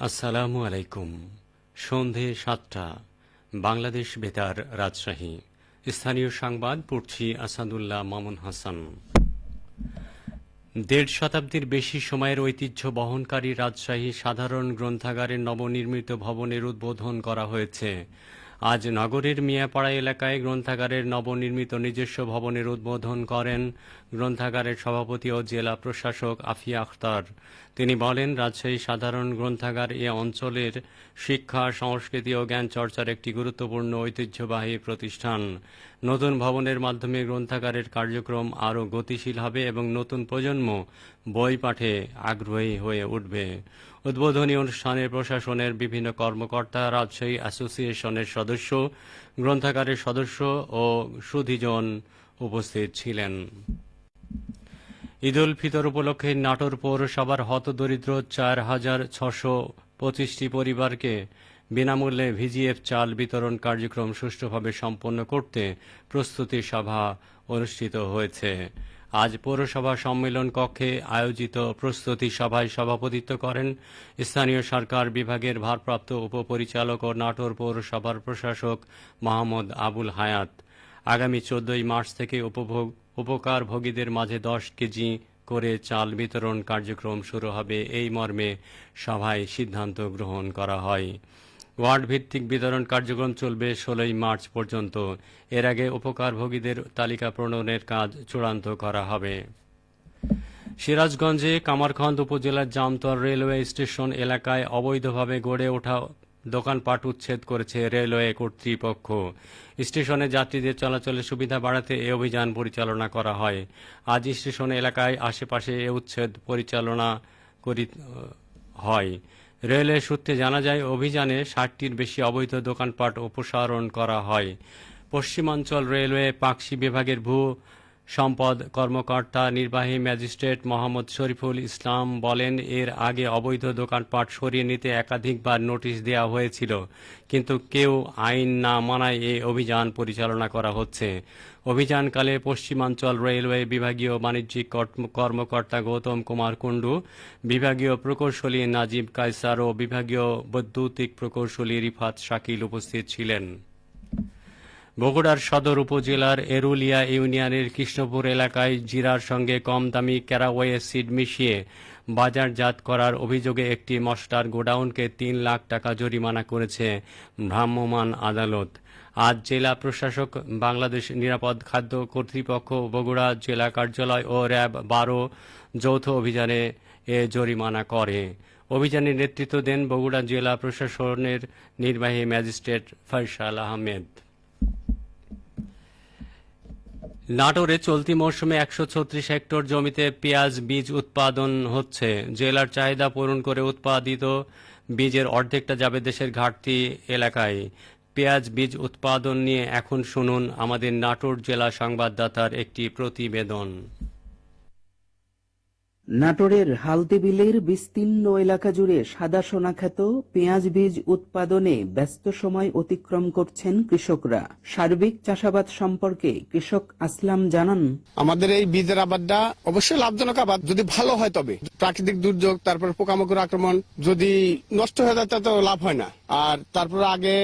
আসসালামু আলাইকুম। সন্ধে ৭টা, বাংলাদেশ বেতার, রাজশাহী। স্থানীয় সংবাদ পড়ছি আসাদুল্লাহ মামুন হাসান। দেড় শতাব্দীর বেশি সময়ের ঐতিহ্য বহনকারী রাজশাহী সাধারণ গ্রন্থাগারের নবনির্মিত ভবনের উদ্বোধন করা হয়েছে। আজ নগরের মিয়াপাড়া এলাকায় গ্রন্থাগারের নবনির্মিত নিজস্ব ভবনের উদ্বোধন করেন গ্রন্থাগারের সভাপতি ও জেলা প্রশাসক আফিয়া আখতার। তিনি বলেন, রাজশাহী সাধারণ গ্রন্থাগার এ অঞ্চলের শিক্ষা, সংস্কৃতি ও জ্ঞান চর্চার একটি গুরুত্বপূর্ণ ঐতিহ্যবাহী প্রতিষ্ঠান। নতুন ভবনের মাধ্যমে গ্রন্থাগারের কার্যক্রম আরও গতিশীল হবে এবং নতুন প্রজন্ম বই পাঠে আগ্রহী হয়ে উঠবে। উদ্বোধনী অনুষ্ঠানে প্রশাসনের বিভিন্ন কর্মকর্তা, রাজশাহী অ্যাসোসিয়েশনের সদস্য, গ্রন্থাগারের সদস্য ও সুধীজন উপস্থিত ছিলেন। ঈদ উল ফিতর উপলক্ষে নাটোর পৌরসভার হতদরিদ্র ৪,৬২৫টি পরিবারকে বিনামূল্যে ভিজিএফ চাল বিতরণ কার্যক্রম সুষ্ঠুভাবে সম্পন্ন করতে প্রস্তুতি সভা অনুষ্ঠিত হয়েছে। আজ পৌরসভা সম্মেলন কক্ষে আয়োজিত প্রস্তুতি সভায় সভাপতিত্ব করেন স্থানীয় সরকার বিভাগের ভারপ্রাপ্ত উপপরিচালক ও নাটোর পৌরসভার প্রশাসক মোহাম্মদ আবুল হায়াত। আগামী ১৪ মার্চ থেকে উপকারভোগীদের মাঝে ১০ কেজি করে চাল বিতরণ কার্যক্রম শুরু হবে, এই মর্মে সভায় সিদ্ধান্ত গ্রহণ করা হয়। ওয়ার্ড ভিত্তিক বিতরণ কার্যক্রম চলবে ১৬ মার্চ পর্যন্ত। এর আগে উপকারভোগীদের তালিকা প্রণয়নের কাজ চূড়ান্ত করা হবে। সিরাজগঞ্জে কামারখন্দ উপজেলার জামতর রেলওয়ে স্টেশন এলাকায় অবৈধভাবে গড়ে ওঠা দোকানপাট উচ্ছেদ করেছে রেলওয়ে কর্তৃপক্ষ। স্টেশনে যাত্রীদের চলাচলের সুবিধা বাড়াতে এ অভিযান পরিচালনা করা হয়। আজ স্টেশন এলাকায় আশেপাশে এ উচ্ছেদ পরিচালনা হয়। রেলওয়ে সূত্রে জানা যায়, অভিযানে ৬০টির বেশি অবৈধ দোকানপাট অপসারণ করা হয়। পশ্চিমাঞ্চল রেলওয়ে পাকশি বিভাগের ভূ সম্পদ কর্মকর্তা নির্বাহী ম্যাজিস্ট্রেট মোহাম্মদ শরীফুল ইসলাম বলেন, এর আগে অবৈধ দোকানপাট সরিয়ে নিতে একাধিকবার নোটিশ দেওয়া হয়েছিল, কিন্তু কেউ আইন না মানায় এ অভিযান পরিচালনা করা হচ্ছে। অভিযানকালে পশ্চিমাঞ্চল রেলওয়ে বিভাগীয় বাণিজ্যিক কর্মকর্তা গৌতম কুমার কুণ্ডু, বিভাগীয় প্রকৌশলী নাজিব কায়সার ও বিভাগীয় বৈদ্যুতিক প্রকৌশলী রিফাত শাকিল উপস্থিত ছিলেন। বগুড়ার সদর উপজেলার এরুলিয়া ইউনিয়নের কৃষ্ণপুর এলাকায় জিরার সঙ্গে কম দামি ক্যারাওয়ে সিড মিশিয়ে বাজারজাত করার অভিযোগে একটি মশলার গোডাউনকে ৩ লাখ টাকা জরিমানা করেছে ভ্রাম্যমাণ আদালত। আজ জেলা প্রশাসক, বাংলাদেশ নিরাপদ খাদ্য কর্তৃপক্ষ, বগুড়া জেলা কার্যালয় ও র্যাব ১২ যৌথ অভিযানে এ জরিমানা করে। অভিযানে নেতৃত্ব দেন বগুড়া জেলা প্রশাসনের নির্বাহী ম্যাজিস্ট্রেট ফয়সাল আহমেদ। নাটোরে চলতি মৌসুমে ১৩৬ হেক্টর জমিতে পেঁয়াজ বীজ উৎপাদন হচ্ছে। জেলার চাহিদা পূরণ করে উৎপাদিত বীজের অর্ধেকটা যাবে দেশের ঘাটতি এলাকায়। পেঁয়াজ বীজ উৎপাদন নিয়ে এখন শুনুন আমাদের নাটোর জেলা সংবাদদাতার একটি প্রতিবেদন। নাটোরের হালদিবিলের বিস্তীর্ণ এলাকা জুড়ে সাদা সোনা খ্যাত পেঁয়াজ বীজ উৎপাদনে ব্যস্ত সময় অতিক্রম করছেন কৃষকরা। সার্বিক চাষাবাদ সম্পর্কে কৃষক আসলাম জানান, আমাদের এই বীজের আবাদটা অবশ্যই লাভজনক আবাদ যদি ভালো হয়, তবে প্রাকৃতিক দুর্যোগ, তারপর পোকামাকড় আক্রমণ যদি নষ্ট হয়ে যায় তো লাভ হয় না। আর তারপর আগে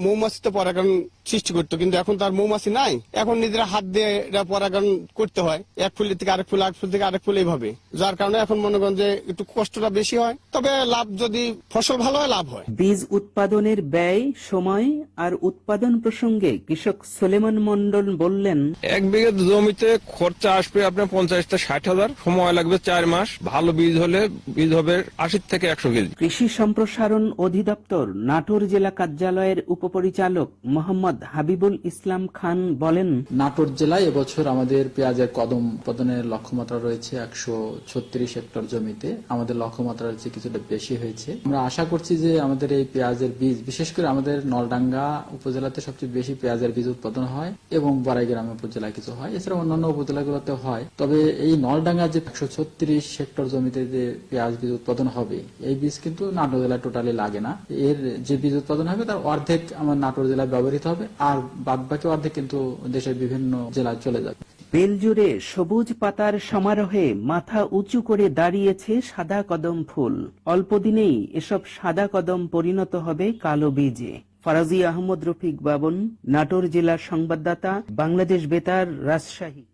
মৌমাছি তো পরাগায়ন সৃষ্টি করতো, কিন্তু এখন তার মৌমাছি নাই। এখন নিজেরা হাত দিয়ে এটা পরাগায়ন করতে হয়, এক ফুল থেকে আরেক ফুল, আরেক ফুল থেকে আরেক ফুল, এইভাবে। যার কারণে এখন মনে করেন যে একটু কষ্টটা বেশি হয়, তবে লাভ যদি ফসল ভালো হয় লাভ হয়। বীজ উৎপাদনের ব্যয়, সময় আর উৎপাদন প্রসঙ্গে কৃষক সুলেমান মন্ডল বললেন, ১ বিঘা জমিতে খরচা আসবে আপনার ৫০ থেকে ৬০ হাজার, সময় লাগবে ৪ মাস। ভালো বীজ হলে বীজ হবে ৮০ থেকে ১০০ কেজি। কৃষি সম্প্রসারণ অধিদপ্তর নাটোর জেলা কার্যালয়ের উপপরিচালক মোহাম্মদ হাবিবুল ইসলাম খান বলেন, নাটোর জেলায় এবছর আমাদের পেঁয়াজের কদম উৎপাদনের লক্ষ্যমাত্রা রয়েছে ১৩৬ হেক্টর জমিতে। আমাদের লক্ষ্যমাত্রার চেয়ে কিছুটা বেশি হয়েছে। আমরা আশা করছি যে আমাদের এই পেঁয়াজের বীজ, বিশেষ করে আমাদের নলডাঙ্গা উপজেলাতে সবচেয়ে বেশি পেঁয়াজের বীজ উৎপাদন হয় এবং বড়াইগ্রাম উপজেলায় কিছু হয়, এছাড়া অন্যান্য উপজেলাগুলোতে হয়। তবে এই নলডাঙ্গা যে ১৩৬ হেক্টর জমিতে যে পেঁয়াজ বীজ উৎপাদন হবে, এই বীজ কিন্তু নাটোর জেলায় টোটালি লাগে না। এর যে বীজ উৎপাদন হবে তার অর্ধেক আমার নাটোর জেলায় ব্যবহৃত হবে, আর বাদ বাকি অর্ধেক কিন্তু দেশের বিভিন্ন জেলায় চলে যাবে। বেলজুড়ে সবুজ পাতার সমারোহে মাথা উঁচু করে দাঁড়িয়েছে সাদা কদম ফুল। অল্পদিনেই এসব সাদা কদম পরিণত হবে কালো বীজে। ফারাজি আহমদ রফিক বাবন, নাটোর জেলার সংবাদদাতা, বাংলাদেশ বেতার, রাজশাহী।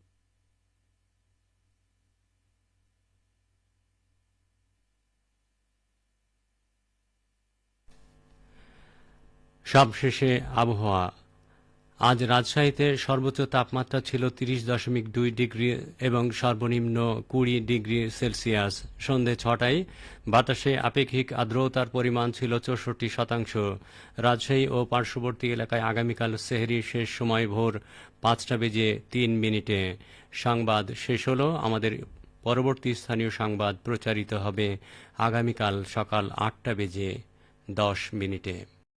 সবশেষে আবহাওয়া। আজ রাজশাহীতে সর্বোচ্চ তাপমাত্রা ছিল 30.2 ডিগ্রি এবং সর্বনিম্ন 20 ডিগ্রি সেলসিয়াস। সন্ধে 6টায় বাতাসে আপেক্ষিক আর্দ্রতার পরিমাণ ছিল 64%। রাজশাহী ও পার্শ্ববর্তী এলাকায় আগামীকাল সেহরির শেষ সময় ভোর 5:03। সংবাদ শেষ হলো। আমাদের পরবর্তী স্থানীয় সংবাদ প্রচারিত হবে আগামীকাল সকাল 8:10।